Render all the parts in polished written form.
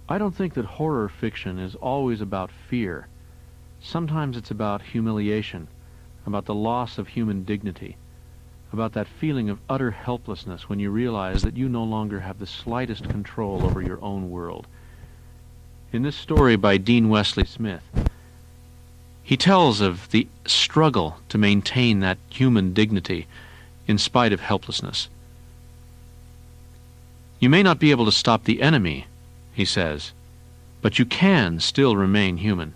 I don't think that horror fiction is always about fear. Sometimes it's about humiliation, about the loss of human dignity, about that feeling of utter helplessness when you realize that you no longer have the slightest control over your own world. In this story by Dean Wesley Smith, he tells of the struggle to maintain that human dignity in spite of helplessness. You may not be able to stop the enemy, he says, but you can still remain human,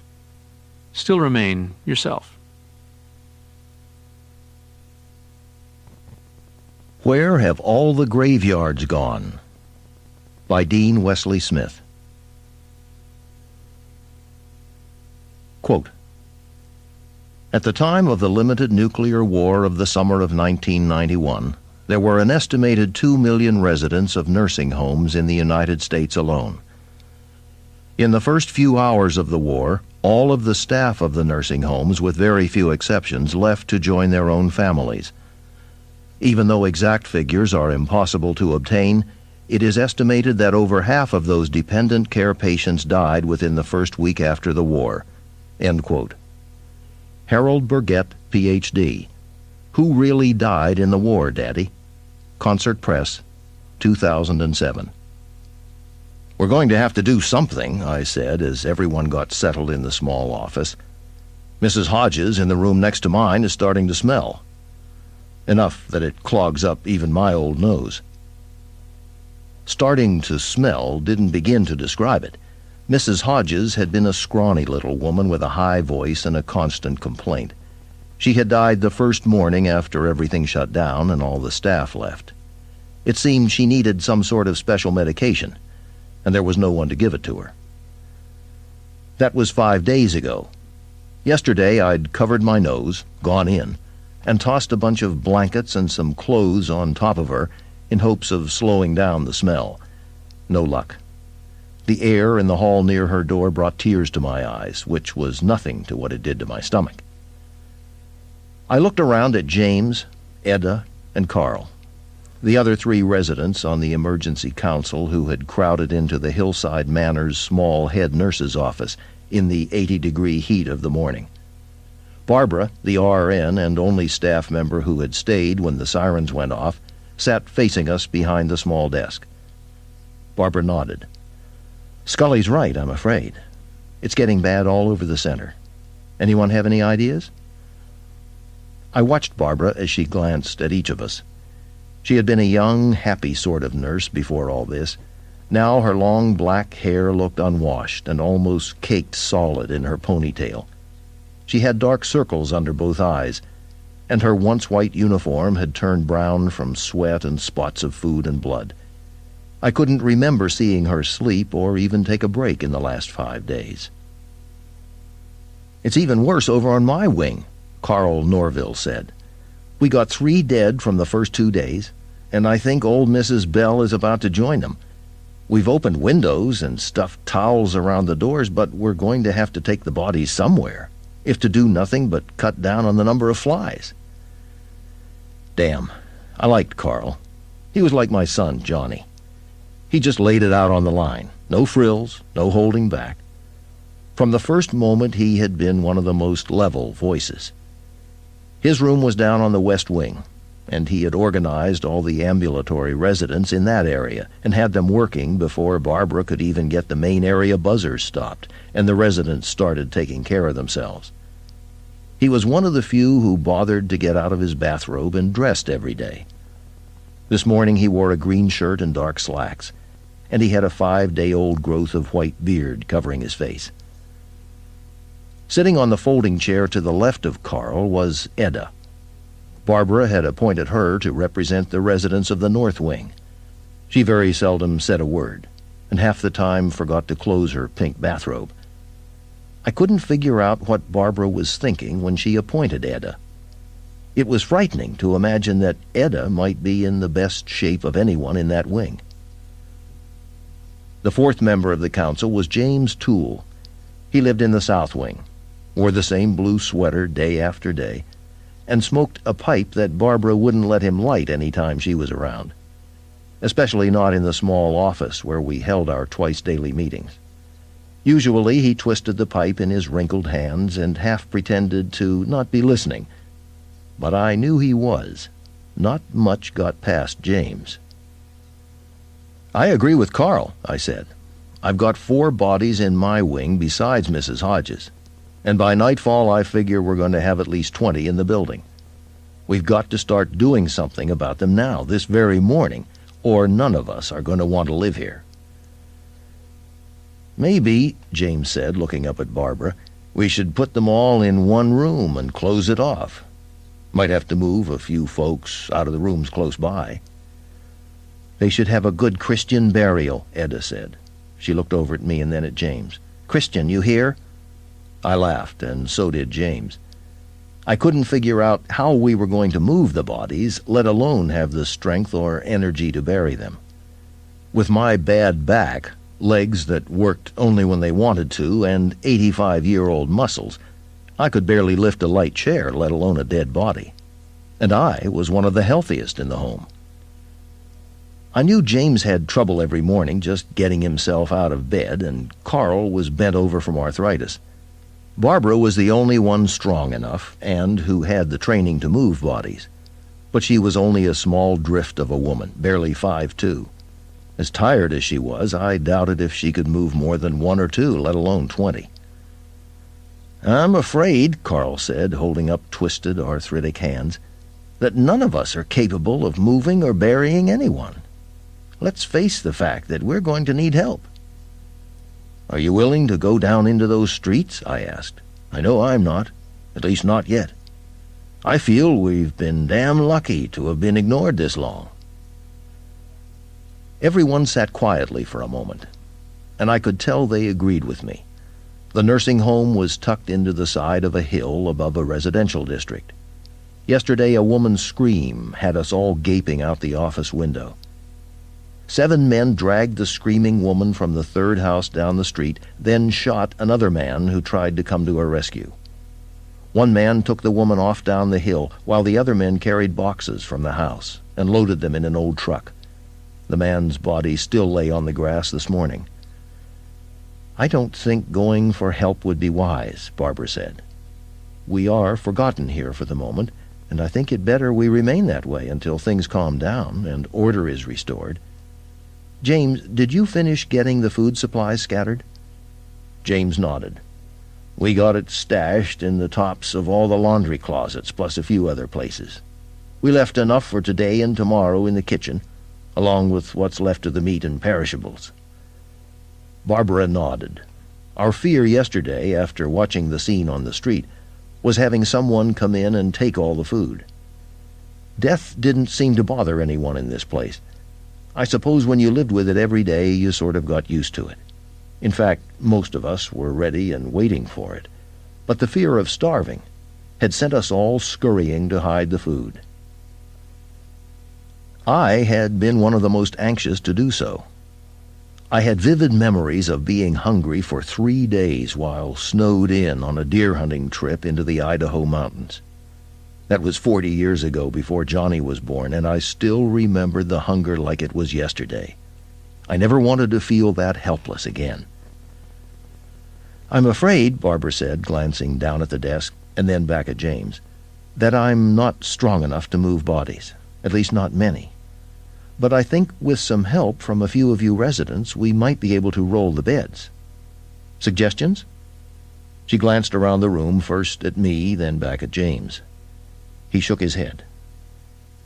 still remain yourself. Where Have All the Graveyards Gone? By Dean Wesley Smith. Quote, at the time of the limited nuclear war of the summer of 1991, there were an estimated 2 million residents of nursing homes in the United States alone. In the first few hours of the war, all of the staff of the nursing homes, with very few exceptions, left to join their own families. Even though exact figures are impossible to obtain, it is estimated that over half of those dependent care patients died within the first week after the war. End quote. Harold Burgett, Ph.D. Who Really Died in the War, Daddy? Concert Press, 2007. We're going to have to do something, I said, as everyone got settled in the small office. Mrs. Hodges, in the room next to mine, is starting to smell. Enough that it clogs up even my old nose. Starting to smell didn't begin to describe it. Mrs. Hodges had been a scrawny little woman with a high voice and a constant complaint. She had died the first morning after everything shut down and all the staff left. It seemed she needed some sort of special medication, and there was no one to give it to her. That was 5 days ago. Yesterday I'd covered my nose, gone in, and tossed a bunch of blankets and some clothes on top of her in hopes of slowing down the smell. No luck. The air in the hall near her door brought tears to my eyes, which was nothing to what it did to my stomach. I looked around at James, Edda, and Carl, the other 3 residents on the emergency council who had crowded into the Hillside Manor's small head nurse's office in the 80-degree heat of the morning. Barbara, the RN and only staff member who had stayed when the sirens went off, sat facing us behind the small desk. Barbara nodded. Scully's right, I'm afraid. It's getting bad all over the center. Anyone have any ideas? I watched Barbara as she glanced at each of us. She had been a young, happy sort of nurse before all this. Now her long black hair looked unwashed and almost caked solid in her ponytail. She had dark circles under both eyes, and her once white uniform had turned brown from sweat and spots of food and blood. I couldn't remember seeing her sleep or even take a break in the last 5 days. It's even worse over on my wing, Carl Norville said. We got 3 dead from the first 2 days, and I think old Mrs. Bell is about to join them. We've opened windows and stuffed towels around the doors, but we're going to have to take the bodies somewhere, if to do nothing but cut down on the number of flies. Damn, I liked Carl. He was like my son, Johnny. He just laid it out on the line. No frills, no holding back. From the first moment, he had been one of the most level voices. His room was down on the west wing, and he had organized all the ambulatory residents in that area and had them working before Barbara could even get the main area buzzers stopped and the residents started taking care of themselves. He was one of the few who bothered to get out of his bathrobe and dressed every day. This morning he wore a green shirt and dark slacks, and he had a 5-day-old growth of white beard covering his face. Sitting on the folding chair to the left of Carl was Edda. Barbara had appointed her to represent the residents of the North Wing. She very seldom said a word, and half the time forgot to close her pink bathrobe. I couldn't figure out what Barbara was thinking when she appointed Edda. It was frightening to imagine that Edda might be in the best shape of anyone in that wing. The 4th member of the council was James Toole. He lived in the South Wing, wore the same blue sweater day after day, and smoked a pipe that Barbara wouldn't let him light any time she was around. especially not in the small office where we held our twice-daily meetings. Usually he twisted the pipe in his wrinkled hands and half pretended to not be listening. But I knew he was. Not much got past James. "I agree with Carl," I said. "I've got 4 bodies in my wing besides Mrs. Hodges. And by nightfall I figure we're going to have at least 20 in the building. We've got to start doing something about them now, this very morning, or none of us are going to want to live here." "Maybe," James said, looking up at Barbara, "we should put them all in one room and close it off. Might have to move a few folks out of the rooms close by." "They should have a good Christian burial," Edda said. She looked over at me and then at James. "Christian, you hear?" I laughed, and so did James. I couldn't figure out how we were going to move the bodies, let alone have the strength or energy to bury them. With my bad back, legs that worked only when they wanted to, and 85-year-old muscles, I could barely lift a light chair, let alone a dead body. And I was one of the healthiest in the home. I knew James had trouble every morning just getting himself out of bed, and Carl was bent over from arthritis. Barbara was the only one strong enough, and who had the training to move bodies. But she was only a small drift of a woman, barely 5'2". As tired as she was, I doubted if she could move more than 1 or 2, let alone 20. "I'm afraid," Carl said, holding up twisted, arthritic hands, "that none of us are capable of moving or burying anyone. Let's face the fact that we're going to need help." "Are you willing to go down into those streets?" I asked. "I know I'm not, at least not yet. I feel we've been damn lucky to have been ignored this long." Everyone sat quietly for a moment, and I could tell they agreed with me. The nursing home was tucked into the side of a hill above a residential district. Yesterday a woman's scream had us all gaping out the office window. 7 men dragged the screaming woman from the 3rd house down the street, then shot another man who tried to come to her rescue. One man took the woman off down the hill, while the other men carried boxes from the house and loaded them in an old truck. The man's body still lay on the grass this morning. "I don't think going for help would be wise," Barbara said. "We are forgotten here for the moment, and I think it better we remain that way until things calm down and order is restored. James, did you finish getting the food supplies scattered?" James nodded. "We got it stashed in the tops of all the laundry closets, plus a few other places. We left enough for today and tomorrow in the kitchen, along with what's left of the meat and perishables." Barbara nodded. Our fear yesterday, after watching the scene on the street, was having someone come in and take all the food. Death didn't seem to bother anyone in this place. I suppose when you lived with it every day, you sort of got used to it. In fact, most of us were ready and waiting for it. But the fear of starving had sent us all scurrying to hide the food. I had been one of the most anxious to do so. I had vivid memories of being hungry for 3 days while snowed in on a deer hunting trip into the Idaho mountains. That was 40 years ago, before Johnny was born, and I still remembered the hunger like it was yesterday. I never wanted to feel that helpless again. "I'm afraid," Barbara said, glancing down at the desk and then back at James, "that I'm not strong enough to move bodies, at least not many. But I think with some help from a few of you residents, we might be able to roll the beds. Suggestions?" She glanced around the room, first at me, then back at James. He shook his head.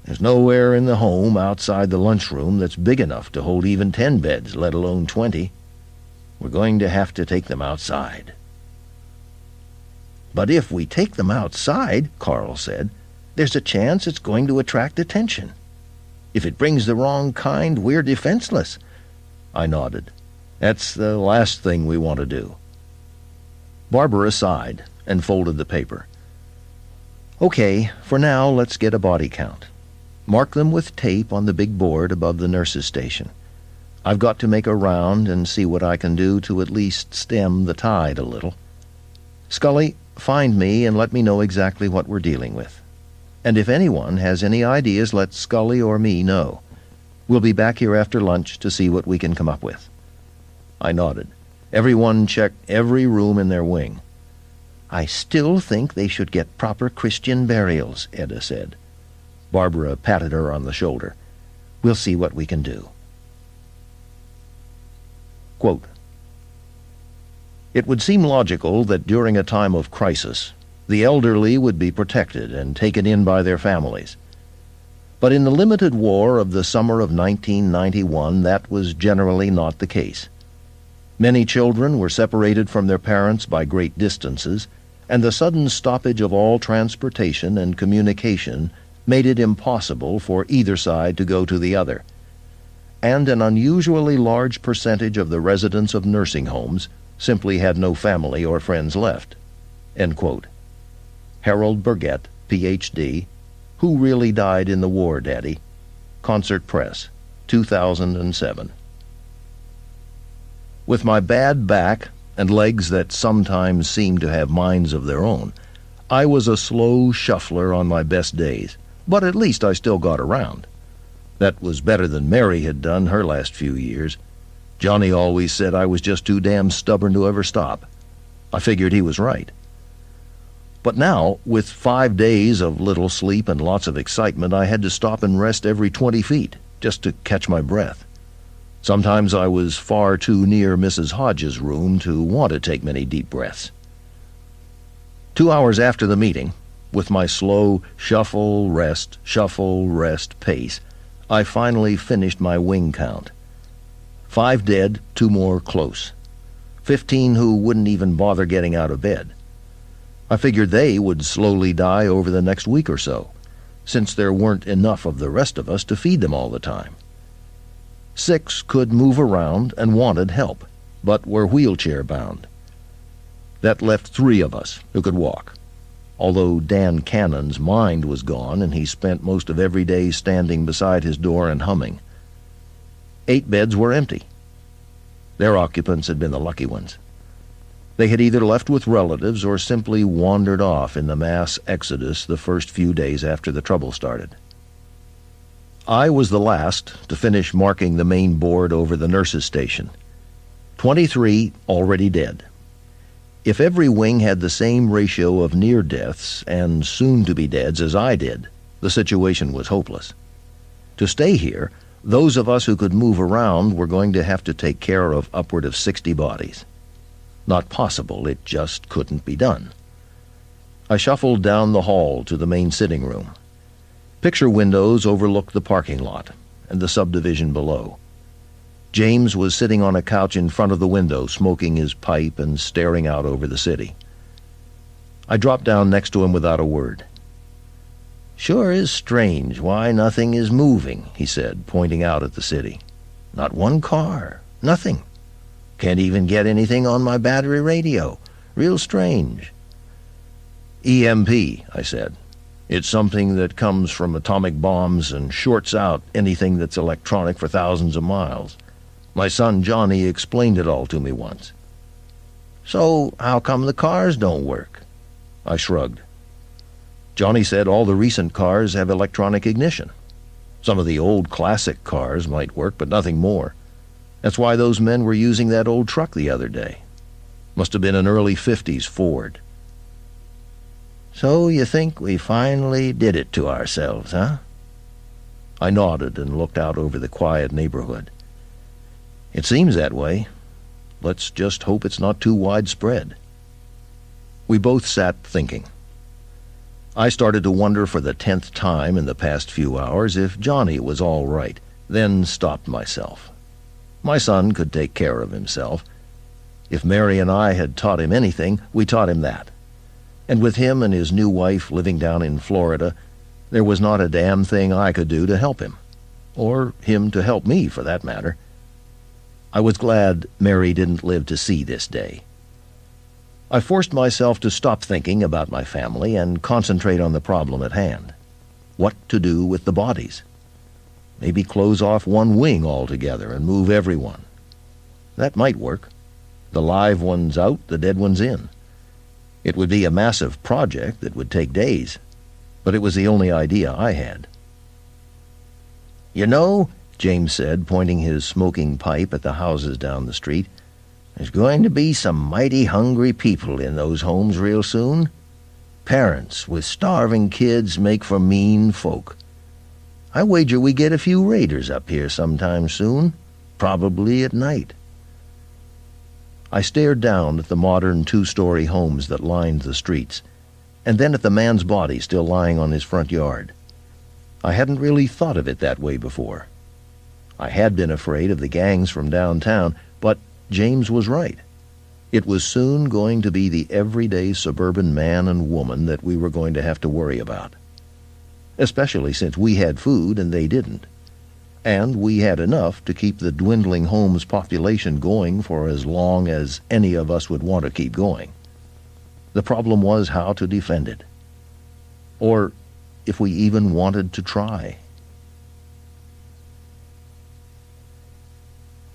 "There's nowhere in the home outside the lunchroom that's big enough to hold even 10 beds, let alone 20. We're going to have to take them outside." "But if we take them outside," Carl said, "there's a chance it's going to attract attention. If it brings the wrong kind, we're defenseless." I nodded. "That's the last thing we want to do." Barbara sighed and folded the paper. "Okay, for now let's get a body count. Mark them with tape on the big board above the nurses' station. I've got to make a round and see what I can do to at least stem the tide a little. Scully, find me and let me know exactly what we're dealing with. And if anyone has any ideas, let Scully or me know. We'll be back here after lunch to see what we can come up with." I nodded. Everyone checked every room in their wing. "I still think they should get proper Christian burials," Edda said. Barbara patted her on the shoulder. "We'll see what we can do." Quote, "It would seem logical that during a time of crisis, the elderly would be protected and taken in by their families. But in the limited war of the summer of 1991, that was generally not the case. Many children were separated from their parents by great distances, and the sudden stoppage of all transportation and communication made it impossible for either side to go to the other. And an unusually large percentage of the residents of nursing homes simply had no family or friends left." End quote. Harold Burgett, Ph.D., Who Really Died in the War, Daddy? Concert Press, 2007. With my bad back and legs that sometimes seemed to have minds of their own, I was a slow shuffler on my best days, but at least I still got around. That was better than Mary had done her last few years. Johnny always said I was just too damn stubborn to ever stop. I figured he was right. But now, with 5 days of little sleep and lots of excitement, I had to stop and rest every 20 feet, just to catch my breath. Sometimes I was far too near Mrs. Hodges' room to want to take many deep breaths. 2 hours after the meeting, with my slow shuffle, rest pace, I finally finished my wing count. 5 dead, 2 more close. 15 who wouldn't even bother getting out of bed. I figured they would slowly die over the next week or so, since there weren't enough of the rest of us to feed them all the time. 6 could move around and wanted help, but were wheelchair-bound. That left 3 of us who could walk, although Dan Cannon's mind was gone and he spent most of every day standing beside his door and humming. 8 beds were empty. Their occupants had been the lucky ones. They had either left with relatives or simply wandered off in the mass exodus the first few days after the trouble started. I was the last to finish marking the main board over the nurses' station. 23 already dead. If every wing had the same ratio of near deaths and soon-to-be-deads as I did, the situation was hopeless. To stay here, those of us who could move around were going to have to take care of upward of 60 bodies. Not possible, it just couldn't be done. I shuffled down the hall to the main sitting room. Picture windows overlooked the parking lot and the subdivision below. James was sitting on a couch in front of the window, smoking his pipe and staring out over the city. I dropped down next to him without a word. "Sure is strange why nothing is moving," he said, pointing out at the city. "Not one car, nothing. Can't even get anything on my battery radio. Real strange." "EMP," I said. "It's something that comes from atomic bombs and shorts out anything that's electronic for thousands of miles. My son Johnny explained it all to me once." "So how come the cars don't work?" I shrugged. Johnny said all the recent cars have electronic ignition. Some of the old classic cars might work, but nothing more. That's why those men were using that old truck the other day. Must have been an early 50s Ford. "So you think we finally did it to ourselves, huh?" I nodded and looked out over the quiet neighborhood. "It seems that way. Let's just hope it's not too widespread." We both sat thinking. I started to wonder for the 10th time in the past few hours if Johnny was all right, then stopped myself. My son could take care of himself. If Mary and I had taught him anything, we taught him that. And with him and his new wife living down in Florida, there was not a damn thing I could do to help him. Or him to help me, for that matter. I was glad Mary didn't live to see this day. I forced myself to stop thinking about my family and concentrate on the problem at hand. What to do with the bodies? Maybe close off one wing altogether and move everyone. That might work. The live ones out, the dead ones in. It would be a massive project that would take days, but it was the only idea I had. "You know, James said, pointing his smoking pipe at the houses down the street. "There's going to be some mighty hungry people in those homes real soon. Parents with starving kids make for mean folk. I wager we get a few raiders up here sometime soon, probably at night." I stared down at the modern two-story homes that lined the streets, and then at the man's body still lying on his front yard. I hadn't really thought of it that way before. I had been afraid of the gangs from downtown, but James was right. It was soon going to be the everyday suburban man and woman that we were going to have to worry about, especially since we had food and they didn't. And we had enough to keep the dwindling home's population going for as long as any of us would want to keep going. The problem was how to defend it, or if we even wanted to try.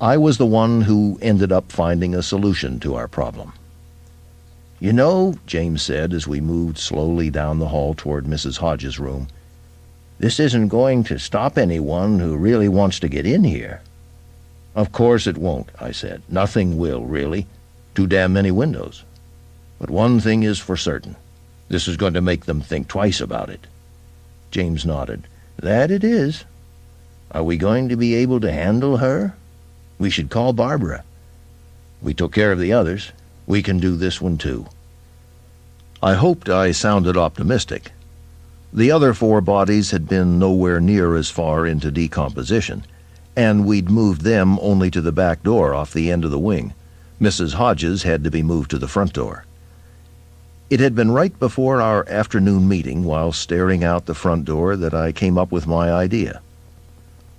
I was the one who ended up finding a solution to our problem. "You know," James said as we moved slowly down the hall toward Mrs. Hodges' room, "this isn't going to stop anyone who really wants to get in here." "Of course it won't," I said. "Nothing will, really. Too damn many windows. But one thing is for certain. This is going to make them think twice about it." James nodded. "That it is. Are we going to be able to handle her? We should call Barbara. We took care of the others. We can do this one too." I hoped I sounded optimistic. The other 4 bodies had been nowhere near as far into decomposition, and we'd moved them only to the back door off the end of the wing. Mrs. Hodges had to be moved to the front door. It had been right before our afternoon meeting, while staring out the front door, that I came up with my idea.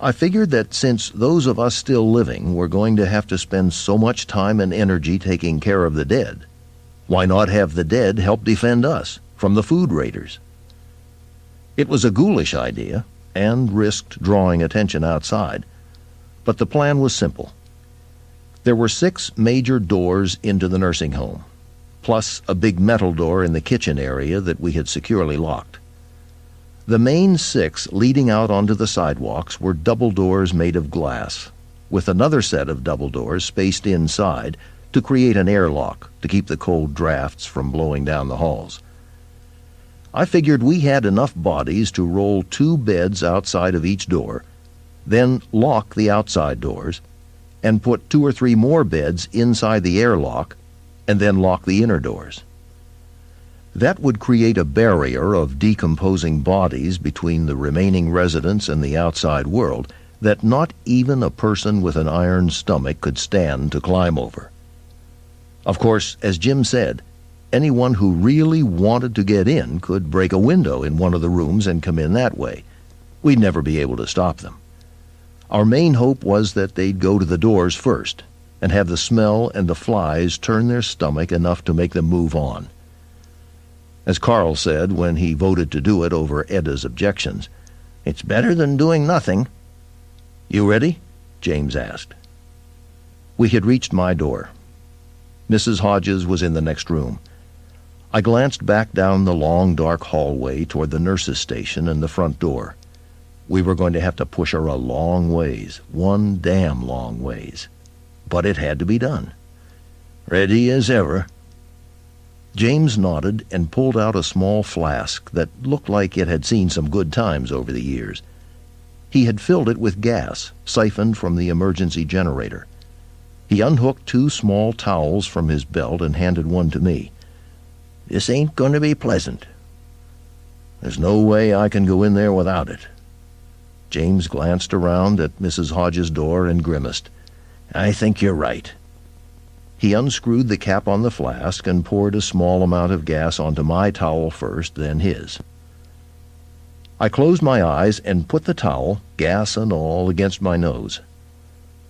I figured that since those of us still living were going to have to spend so much time and energy taking care of the dead, why not have the dead help defend us from the food raiders? It was a ghoulish idea, and risked drawing attention outside, but the plan was simple. There were 6 major doors into the nursing home, plus a big metal door in the kitchen area that we had securely locked. The main 6 leading out onto the sidewalks were double doors made of glass, with another set of double doors spaced inside to create an airlock to keep the cold drafts from blowing down the halls. I figured we had enough bodies to roll 2 beds outside of each door, then lock the outside doors, and put 2 or 3 more beds inside the airlock, and then lock the inner doors. That would create a barrier of decomposing bodies between the remaining residents and the outside world that not even a person with an iron stomach could stand to climb over. Of course, as Jim said, anyone who really wanted to get in could break a window in one of the rooms and come in that way. We'd never be able to stop them. Our main hope was that they'd go to the doors first and have the smell and the flies turn their stomach enough to make them move on. As Carl said when he voted to do it over Edda's objections, "It's better than doing nothing." "You ready?" James asked. We had reached my door. Mrs. Hodges was in the next room. I glanced back down the long, dark hallway toward the nurse's station and the front door. We were going to have to push her a long ways, one damn long ways. But it had to be done. "Ready as ever." James nodded and pulled out a small flask that looked like it had seen some good times over the years. He had filled it with gas, siphoned from the emergency generator. He unhooked 2 small towels from his belt and handed one to me. "This ain't going to be pleasant." "There's no way I can go in there without it." James glanced around at Mrs. Hodges' door and grimaced. "I think you're right." He unscrewed the cap on the flask and poured a small amount of gas onto my towel first, then his. I closed my eyes and put the towel, gas and all, against my nose.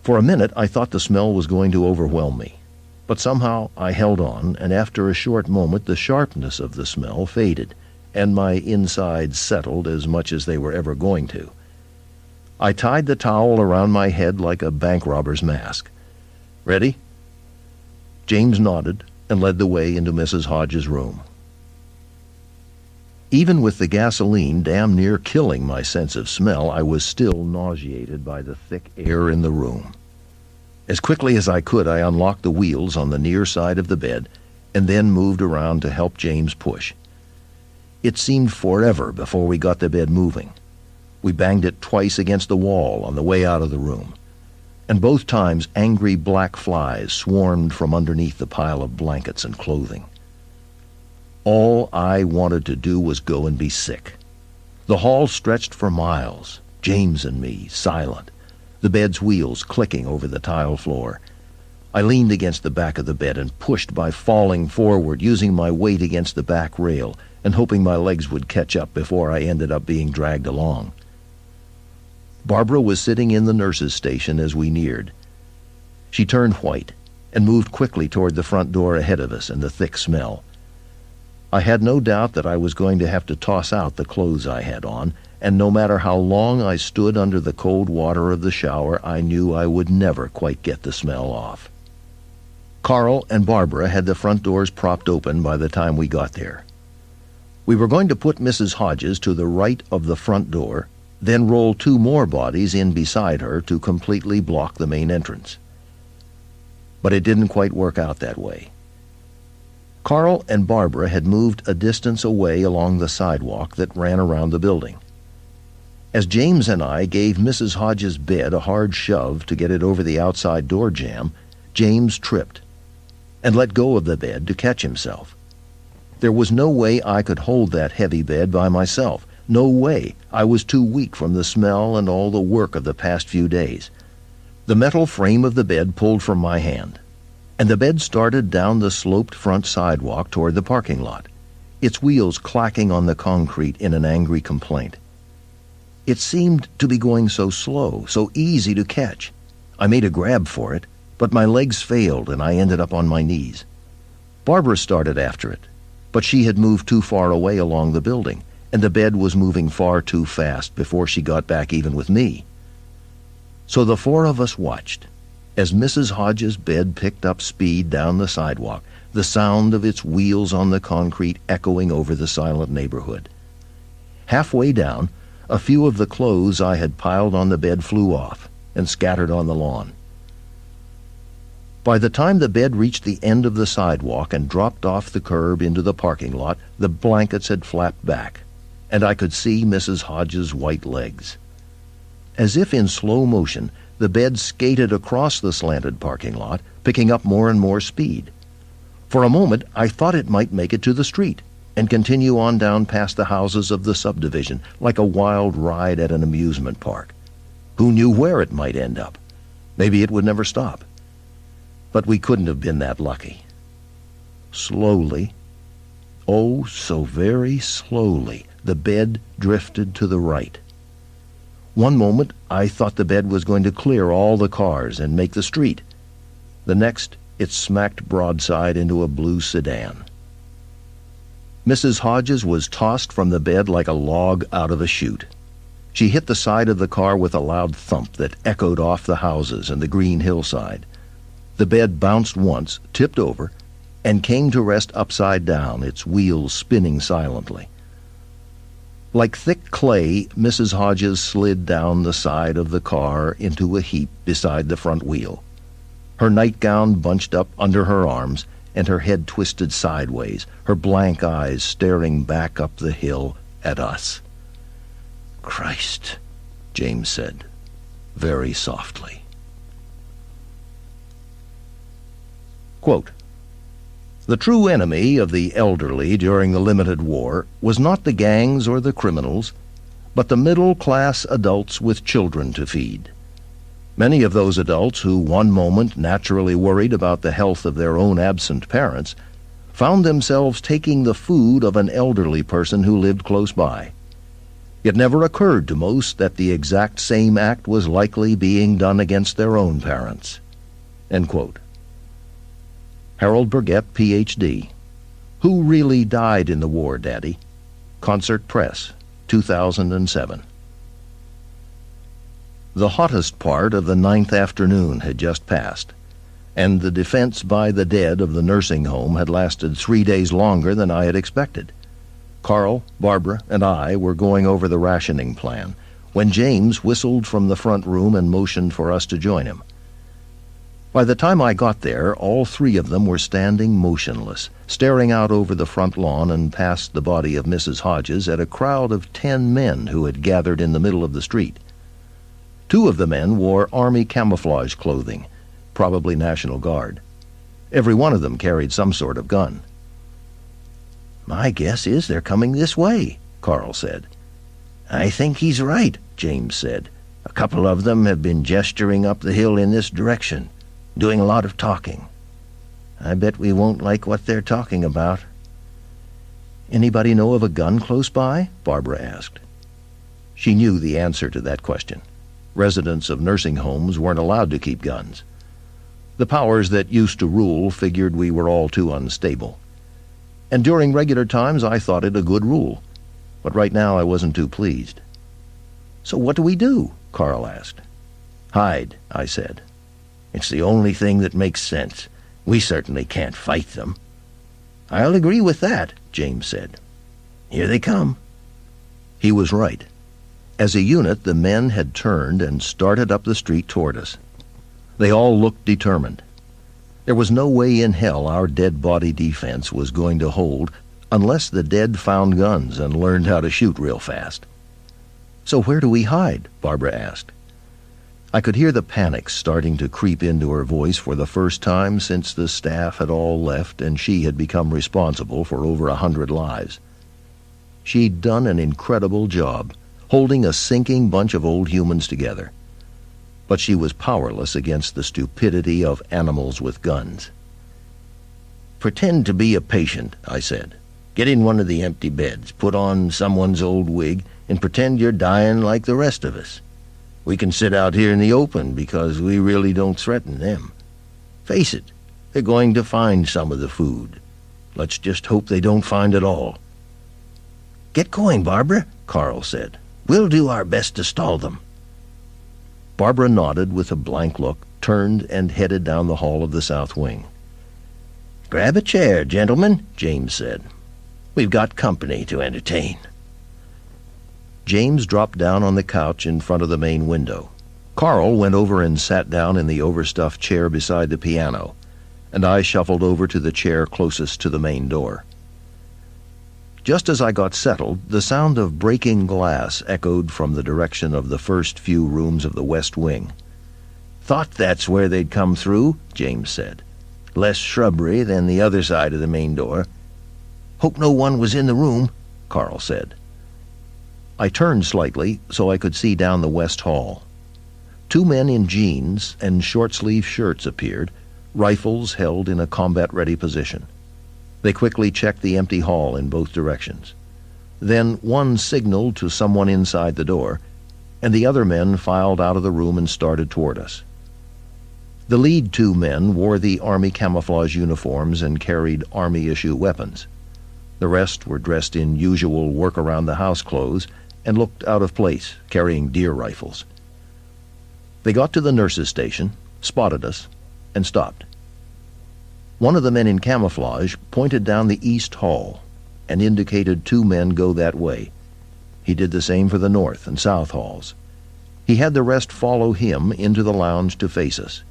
For a minute I thought the smell was going to overwhelm me, but somehow I held on, and after a short moment the sharpness of the smell faded, and my insides settled as much as they were ever going to. I tied the towel around my head like a bank robber's mask. "Ready?" James nodded and led the way into Mrs. Hodges' room. Even with the gasoline damn near killing my sense of smell, I was still nauseated by the thick air in the room. As quickly as I could, I unlocked the wheels on the near side of the bed and then moved around to help James push. It seemed forever before we got the bed moving. We banged it twice against the wall on the way out of the room, and both times angry black flies swarmed from underneath the pile of blankets and clothing. All I wanted to do was go and be sick. The hall stretched for miles, James and me, silent, the bed's wheels clicking over the tile floor. I leaned against the back of the bed and pushed by falling forward, using my weight against the back rail and hoping my legs would catch up before I ended up being dragged along. Barbara was sitting in the nurse's station as we neared. She turned white and moved quickly toward the front door ahead of us in the thick smell. I had no doubt that I was going to have to toss out the clothes I had on, and no matter how long I stood under the cold water of the shower, I knew I would never quite get the smell off. Carl and Barbara had the front doors propped open by the time we got there. We were going to put Mrs. Hodges to the right of the front door, then roll 2 more bodies in beside her to completely block the main entrance. But it didn't quite work out that way. Carl and Barbara had moved a distance away along the sidewalk that ran around the building. As James and I gave Mrs. Hodges' bed a hard shove to get it over the outside door jamb, James tripped and let go of the bed to catch himself. There was no way I could hold that heavy bed by myself. No way. I was too weak from the smell and all the work of the past few days. The metal frame of the bed pulled from my hand, and the bed started down the sloped front sidewalk toward the parking lot, its wheels clacking on the concrete in an angry complaint. It seemed to be going so slow, so easy to catch. I made a grab for it, but my legs failed and I ended up on my knees. Barbara started after it, but she had moved too far away along the building, and the bed was moving far too fast before she got back even with me. So the 4 of us watched as Mrs. Hodges' bed picked up speed down the sidewalk, the sound of its wheels on the concrete echoing over the silent neighborhood. Halfway down, a few of the clothes I had piled on the bed flew off and scattered on the lawn. By the time the bed reached the end of the sidewalk and dropped off the curb into the parking lot, the blankets had flapped back, and I could see Mrs. Hodges' white legs. As if in slow motion, the bed skated across the slanted parking lot, picking up more and more speed. For a moment, I thought it might make it to the street and continue on down past the houses of the subdivision, like a wild ride at an amusement park. Who knew where it might end up? Maybe it would never stop. But we couldn't have been that lucky. Slowly, oh, so very slowly, the bed drifted to the right. One moment, I thought the bed was going to clear all the cars and make the street. The next, it smacked broadside into a blue sedan. Mrs. Hodges was tossed from the bed like a log out of a chute. She hit the side of the car with a loud thump that echoed off the houses and the green hillside. The bed bounced once, tipped over, and came to rest upside down, its wheels spinning silently. Like thick clay, Mrs. Hodges slid down the side of the car into a heap beside the front wheel, her nightgown bunched up under her arms and her head twisted sideways, her blank eyes staring back up the hill at us. "Christ," James said, very softly. Quote, "The true enemy of the elderly during the limited war was not the gangs or the criminals, but the middle-class adults with children to feed. Many of those adults who one moment naturally worried about the health of their own absent parents found themselves taking the food of an elderly person who lived close by. It never occurred to most that the exact same act was likely being done against their own parents." End quote. Harold Burgett, Ph.D. Who Really Died in the War, Daddy? Concert Press, 2007. The hottest part of the 9th afternoon had just passed, and the defense by the dead of the nursing home had lasted 3 days longer than I had expected. Carl, Barbara, and I were going over the rationing plan when James whistled from the front room and motioned for us to join him. By the time I got there, all three of them were standing motionless, staring out over the front lawn and past the body of Mrs. Hodges at a crowd of 10 men who had gathered in the middle of the street. 2 of the men wore Army camouflage clothing, probably National Guard. Every one of them carried some sort of gun. "My guess is they're coming this way," Carl said. "I think he's right," James said. "A couple of them have been gesturing up the hill in this direction, doing a lot of talking. I bet we won't like what they're talking about." "Anybody know of a gun close by?" Barbara asked. She knew the answer to that question. Residents of nursing homes weren't allowed to keep guns. The powers that used to rule figured we were all too unstable. And during regular times I thought it a good rule. But right now I wasn't too pleased. "So what do we do?" Carl asked. "Hide," I said. "It's the only thing that makes sense. We certainly can't fight them." "I'll agree with that," James said. "Here they come." He was right. As a unit, the men had turned and started up the street toward us. They all looked determined. There was no way in hell our dead body defense was going to hold unless the dead found guns and learned how to shoot real fast. "So where do we hide?" Barbara asked. I could hear the panic starting to creep into her voice for the first time since the staff had all left and she had become responsible for over 100 lives. She'd done an incredible job, holding a sinking bunch of old humans together. But she was powerless against the stupidity of animals with guns. "Pretend to be a patient," I said. "Get in one of the empty beds, put on someone's old wig, and pretend you're dying like the rest of us. We can sit out here in the open because we really don't threaten them. Face it, they're going to find some of the food. Let's just hope they don't find it all." "Get going, Barbara," Carl said. "We'll do our best to stall them." Barbara nodded with a blank look, turned and headed down the hall of the south wing. "Grab a chair, gentlemen," James said. "We've got company to entertain." James dropped down on the couch in front of the main window. Carl went over and sat down in the overstuffed chair beside the piano, and I shuffled over to the chair closest to the main door. Just as I got settled, the sound of breaking glass echoed from the direction of the first few rooms of the west wing. "Thought that's where they'd come through," James said. "Less shrubbery than the other side of the main door." "Hope no one was in the room," Carl said. I turned slightly so I could see down the west hall. 2 men in jeans and short-sleeve shirts appeared, rifles held in a combat-ready position. They quickly checked the empty hall in both directions. Then one signaled to someone inside the door, and the other men filed out of the room and started toward us. The lead 2 men wore the Army camouflage uniforms and carried Army-issue weapons. The rest were dressed in usual work-around-the-house clothes and looked out of place, carrying deer rifles. They got to the nurses' station, spotted us, and stopped. One of the men in camouflage pointed down the east hall and indicated 2 men go that way. He did the same for the north and south halls. He had the rest follow him into the lounge to face us.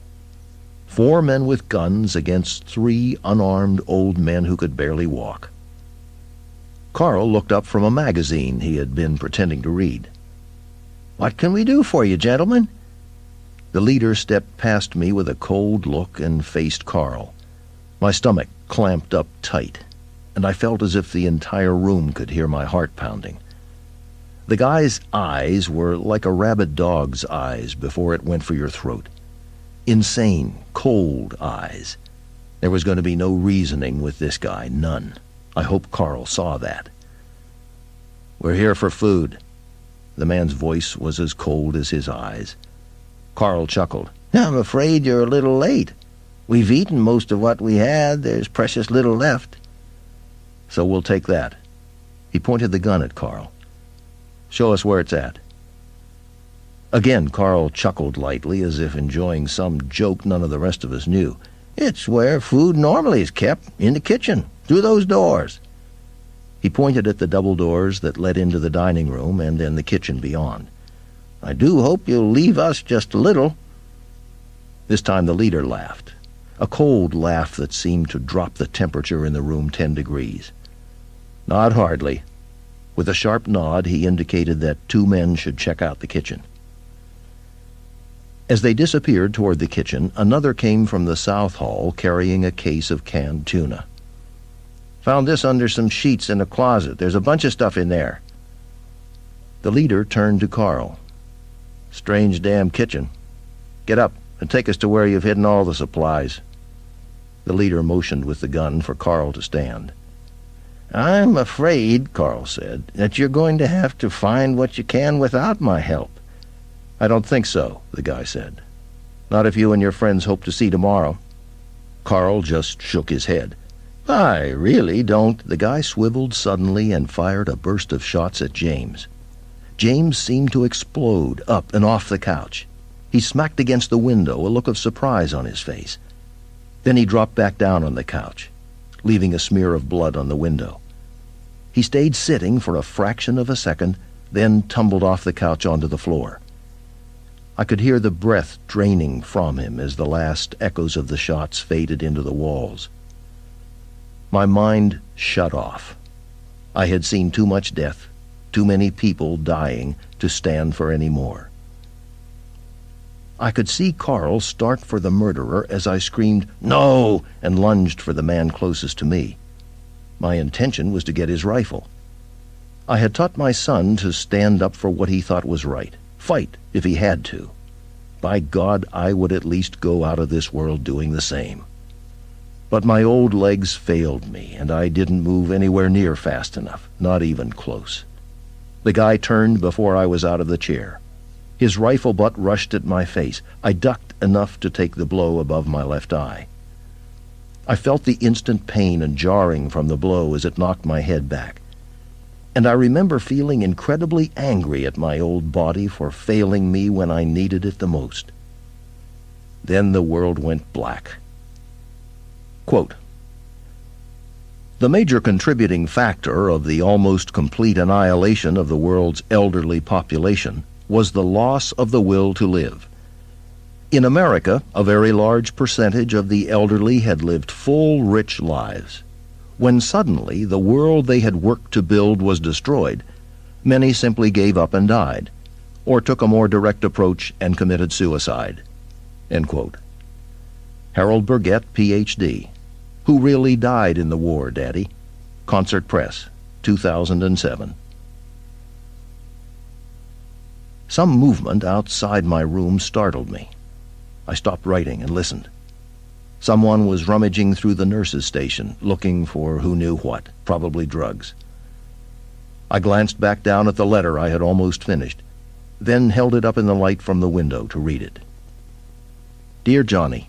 4 men with guns against 3 unarmed old men who could barely walk. Carl looked up from a magazine he had been pretending to read. "What can we do for you, gentlemen?" The leader stepped past me with a cold look and faced Carl. My stomach clamped up tight, and I felt as if the entire room could hear my heart pounding. The guy's eyes were like a rabid dog's eyes before it went for your throat. Insane, cold eyes. There was going to be no reasoning with this guy, none. I hope Carl saw that. "We're here for food." The man's voice was as cold as his eyes. Carl chuckled. "I'm afraid you're a little late. We've eaten most of what we had. There's precious little left." "So we'll take that." He pointed the gun at Carl. "Show us where it's at." Again Carl chuckled lightly, as if enjoying some joke none of the rest of us knew. "It's where food normally is kept, in the kitchen, through those doors." He pointed at the double doors that led into the dining room and then the kitchen beyond. "I do hope you'll leave us just a little." This time the leader laughed, a cold laugh that seemed to drop the temperature in the room 10 degrees. "Not hardly." With a sharp nod, he indicated that 2 men should check out the kitchen. As they disappeared toward the kitchen, another came from the south hall carrying a case of canned tuna. "Found this under some sheets in a closet. There's a bunch of stuff in there." The leader turned to Carl. "Strange damn kitchen. Get up and take us to where you've hidden all the supplies." The leader motioned with the gun for Carl to stand. "I'm afraid," Carl said, "that you're going to have to find what you can without my help." "I don't think so," the guy said. "Not if you and your friends hope to see tomorrow." Carl just shook his head. "I really don't." The guy swiveled suddenly and fired a burst of shots at James. James seemed to explode up and off the couch. He smacked against the window, a look of surprise on his face. Then he dropped back down on the couch, leaving a smear of blood on the window. He stayed sitting for a fraction of a second, then tumbled off the couch onto the floor. I could hear the breath draining from him as the last echoes of the shots faded into the walls. My mind shut off. I had seen too much death, too many people dying to stand for any more. I could see Carl start for the murderer as I screamed, "No!" and lunged for the man closest to me. My intention was to get his rifle. I had taught my son to stand up for what he thought was right, fight if he had to. By God, I would at least go out of this world doing the same. But my old legs failed me, and I didn't move anywhere near fast enough, not even close. The guy turned before I was out of the chair. His rifle butt rushed at my face. I ducked enough to take the blow above my left eye. I felt the instant pain and jarring from the blow as it knocked my head back. And I remember feeling incredibly angry at my old body for failing me when I needed it the most. Then the world went black. Quote, "The major contributing factor of the almost complete annihilation of the world's elderly population was the loss of the will to live. In America, a very large percentage of the elderly had lived full, rich lives. When suddenly the world they had worked to build was destroyed, many simply gave up and died, or took a more direct approach and committed suicide." End quote. Harold Burgett, Ph.D. Who Really Died in the War, Daddy? Concert Press, 2007. Some movement outside my room startled me. I stopped writing and listened. Someone was rummaging through the nurse's station, looking for who knew what, probably drugs. I glanced back down at the letter I had almost finished, then held it up in the light from the window to read it. Dear Johnny,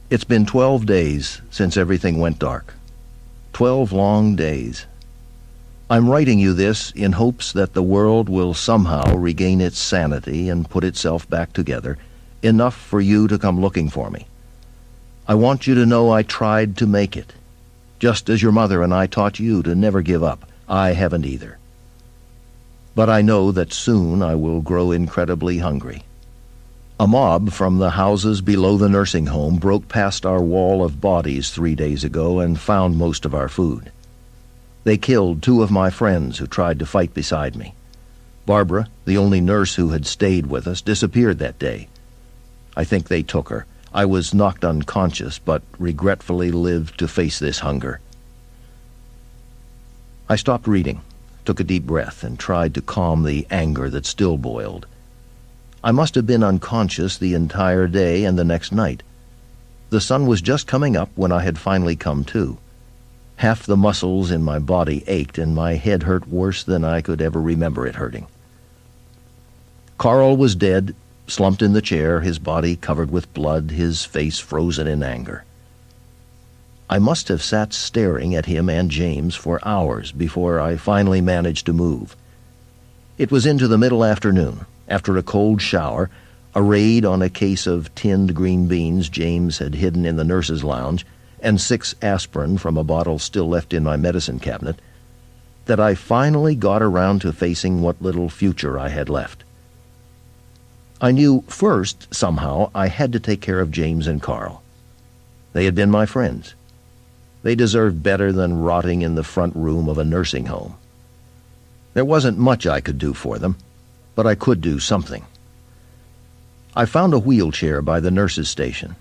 it's been 12 days since everything went dark. 12 long days. I'm writing you this in hopes that the world will somehow regain its sanity and put itself back together, enough for you to come looking for me. I want you to know I tried to make it. Just as your mother and I taught you to never give up, I haven't either. But I know that soon I will grow incredibly hungry. A mob from the houses below the nursing home broke past our wall of bodies 3 days ago and found most of our food. They killed 2 of my friends who tried to fight beside me. Barbara, the only nurse who had stayed with us, disappeared that day. I think they took her. I was knocked unconscious, but regretfully lived to face this hunger. I stopped reading, took a deep breath, and tried to calm the anger that still boiled. I must have been unconscious the entire day and the next night. The sun was just coming up when I had finally come to. Half the muscles in my body ached, and my head hurt worse than I could ever remember it hurting. Carl was dead, slumped in the chair, his body covered with blood, his face frozen in anger. I must have sat staring at him and James for hours before I finally managed to move. It was into the middle afternoon, after a cold shower, a raid on a case of tinned green beans James had hidden in the nurse's lounge, and 6 aspirin from a bottle still left in my medicine cabinet, that I finally got around to facing what little future I had left. I knew first, somehow, I had to take care of James and Carl. They had been my friends. They deserved better than rotting in the front room of a nursing home. There wasn't much I could do for them, but I could do something. I found a wheelchair by the nurse's station,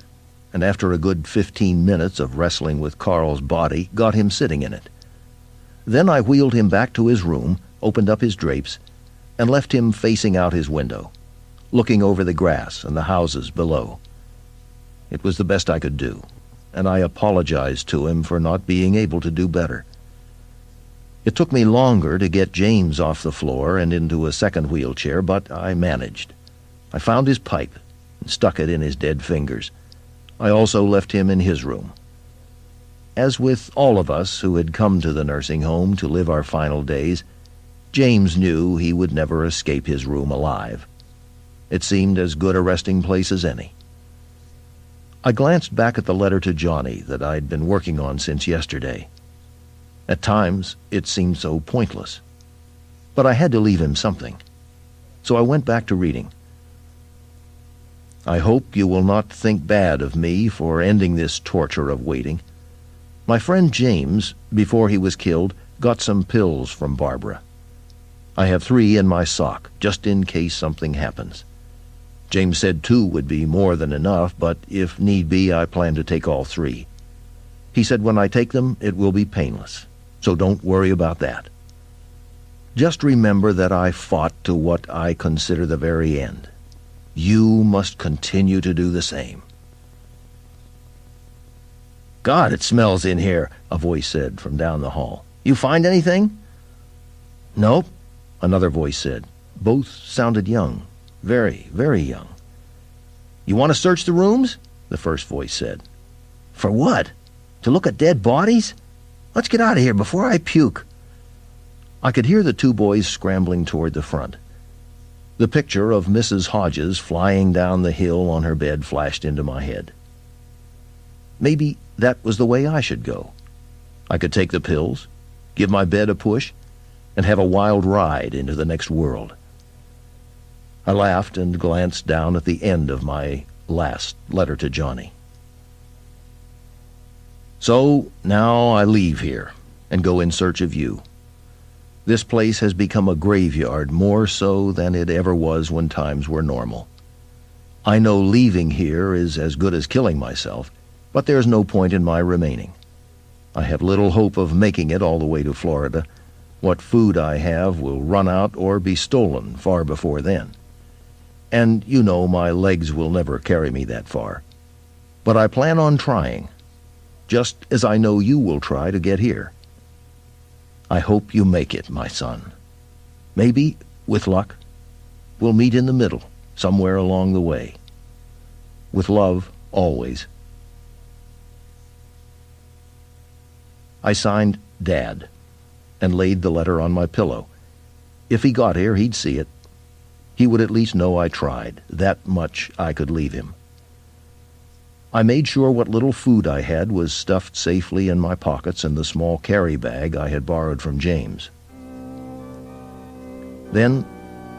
and after a good 15 minutes of wrestling with Carl's body, got him sitting in it. Then I wheeled him back to his room, opened up his drapes, and left him facing out his window, looking over the grass and the houses below. It was the best I could do, and I apologized to him for not being able to do better. It took me longer to get James off the floor and into a second wheelchair, but I managed. I found his pipe and stuck it in his dead fingers. I also left him in his room. As with all of us who had come to the nursing home to live our final days, James knew he would never escape his room alive. It seemed as good a resting place as any. I glanced back at the letter to Johnny that I'd been working on since yesterday. At times, it seemed so pointless. But I had to leave him something. So I went back to reading. I hope you will not think bad of me for ending this torture of waiting. My friend James, before he was killed, got some pills from Barbara. I have 3 in my sock, just in case something happens. James said 2 would be more than enough, but if need be, I plan to take all 3. He said when I take them, it will be painless, so don't worry about that. Just remember that I fought to what I consider the very end. You must continue to do the same. God, it smells in here, a voice said from down the hall. You find anything? Nope, another voice said. Both sounded young. Very, very young. You want to search the rooms? The first voice said. For what? To look at dead bodies? Let's get out of here before I puke. I could hear the 2 boys scrambling toward the front. The picture of Mrs. Hodges flying down the hill on her bed flashed into my head. Maybe that was the way I should go. I could take the pills, give my bed a push, and have a wild ride into the next world. I laughed and glanced down at the end of my last letter to Johnny. So now I leave here and go in search of you. This place has become a graveyard, more so than it ever was when times were normal. I know leaving here is as good as killing myself, but there's no point in my remaining. I have little hope of making it all the way to Florida. What food I have will run out or be stolen far before then. And you know my legs will never carry me that far. But I plan on trying, just as I know you will try to get here. I hope you make it, my son. Maybe, with luck, we'll meet in the middle, somewhere along the way. With love, always. I signed Dad and laid the letter on my pillow. If he got here, he'd see it. He would at least know I tried. That much I could leave him. I made sure what little food I had was stuffed safely in my pockets in the small carry bag I had borrowed from James. Then,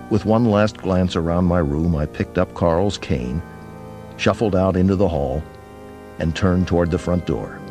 with one last glance around my room, I picked up Carl's cane, shuffled out into the hall, and turned toward the front door.